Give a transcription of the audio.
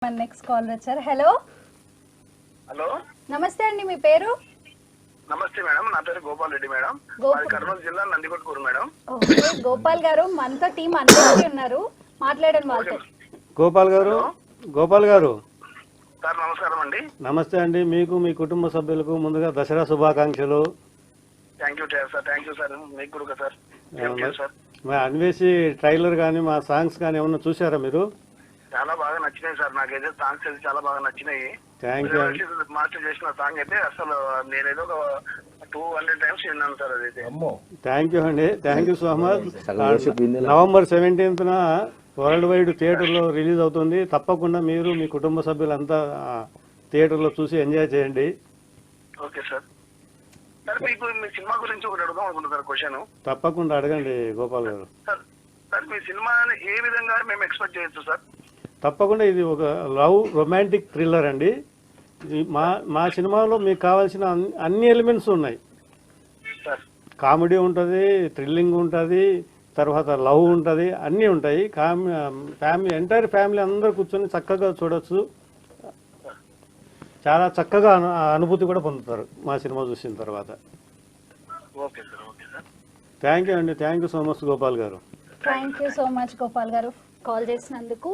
మన next call వచ్చారు. Hello hello నమస్తే అండి, మీ పేరు? నమస్తే మేడం, నా పేరు గోపాల్ రెడ్డి మేడం. కర్నూలు జిల్లా నందికొట్కూరు మేడం. ఓకే గోపాల్ గారు, మనతో టీం అందరికీ ఉన్నారు, మాట్లాడండి వాళ్ళతో. గోపాల్ గారు సార్ నమస్కారం అండి. నమస్తే అండి. మీకు మీ కుటుంబ సభ్యులకు ముందుగా దసరా శుభాకాంక్షలు. Thank you sir. మీకు కూడా సార్. సార్ మా అన్వేషి ట్రైలర్ కానీ మా సాంగ్స్ కానీ ఏమన్నా చూసారా మీరు? చాలా బాగా నచ్చినాయి సార్, నాకైతే సాంగ్స్ అయితే చాలా బాగా నచ్చినాయి. Thank you. మాస్టర్ చేసిన సాంగ్ అయితే అసలు నేనేదో ఒక 200 టైమ్స్ విన్నాను సార్. అదైతే థ్యాంక్ యూ అండి, thank you so much. November 17th world wide థియేటర్లో రిలీజ్ అవుతుంది. తప్పకుండా మీరు మీ కుటుంబ సభ్యులంతా థియేటర్లో చూసి ఎంజాయ్ చేయండి. Okay sir. సార్ మీకు మీ సినిమా గురించి ఒకటి అడుగుదాం అనుకుంటున్నారు క్వశ్చన్. తప్పకుండా అడగండి గోపాల్ గారు. సార్ మీ సినిమాని ఏ విధంగా మేము ఎక్స్పెక్ట్ చేయొచ్చు సార్? తప్పకుండా ఇది ఒక లవ్ రొమాంటిక్ థ్రిల్లర్ అండి. మా సినిమాలో మీకు కావాల్సిన అన్ని ఎలిమెంట్స్ ఉన్నాయి. కామెడీ ఉంటుంది, థ్రిల్లింగ్ ఉంటుంది, తర్వాత లవ్ ఉంటుంది, అన్నీ ఉంటాయి. ఫ్యామిలీ ఎంటైర్ ఫ్యామిలీ అందరూ కూర్చొని చక్కగా చూడొచ్చు. చాలా చక్కగా అనుభూతి కూడా పొందుతారు మా సినిమా చూసిన తర్వాత. థ్యాంక్ యూ అండి, thank you so much Gopal గారు. Thank you so much Gopal గారు కాల్ చేసినందుకు.